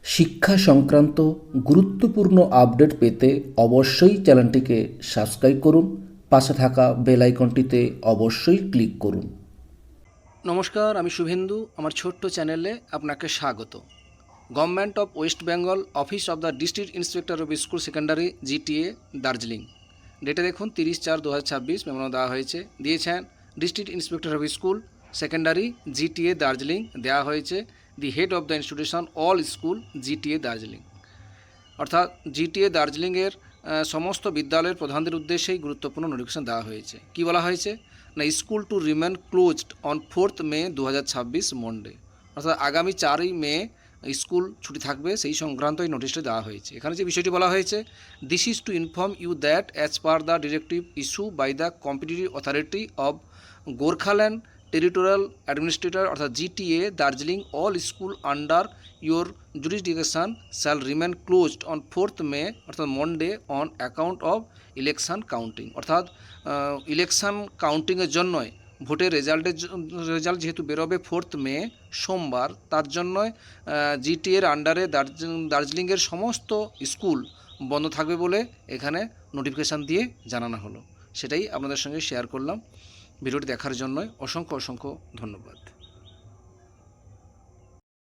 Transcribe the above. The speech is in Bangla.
শিক্ষা সংক্রান্ত গুরুত্বপূর্ণ আপডেট পেতে অবশ্যই চ্যানেলটিকে সাবস্ক্রাইব করুন। পাশে থাকা বেল আইকনটিতে অবশ্যই ক্লিক করুন। নমস্কার, আমি শুভেন্দু। আমার ছোট্ট চ্যানেলে আপনাকে স্বাগত। Government of West Bengal, office of the district inspector of school secondary, GTA, Darjeeling. ডেটে দেখুন 30/4/2026 মেমো দেওয়া হয়েছে। দিয়েছেন district inspector of school secondary, GTA, Darjeeling. দেওয়া হয়েছে the head of the institution all school, GTA, Darjeeling. অর্থাৎ জিটিএ দার্জিলিংয়ের সমস্ত বিদ্যালয়ের প্রধানদের উদ্দেশ্যেই গুরুত্বপূর্ণ নোটিফিকেশন দেওয়া হয়েছে। কি বলা হয়েছে না, school to remain closed on 4 May 2026 Monday. অর্থাৎ আগামী 4 মে স্কুল ছুটি থাকবে, সেই সংক্রান্ত এই নোটিশটি দেওয়া হয়েছে। এখানে যে বিষয়টি বলা হয়েছে, this is to inform you that as per the directive issue by the competitive authority of Gorkhaland territorial administrator অর্থাৎ GTA Darjeeling, all school under your jurisdiction shall remain closed on 4 May অর্থাৎ Monday on account of election counting. অর্থাৎ ইলেকশন কাউন্টিংয়ের জন্যই ভোটের রেজাল্ট যেহেতু বেরোবে 4 মে সোমবার, তার জন্যই জিটিএর আন্ডারে দার্জিলিংয়ের সমস্ত স্কুল বন্ধ থাকবে বলে এখানে নোটিফিকেশান দিয়ে জানানো হলো। সেটাই আপনাদের সঙ্গে শেয়ার করলাম। ভিডিওটি দেখার জন্য অসংখ্য ধন্যবাদ।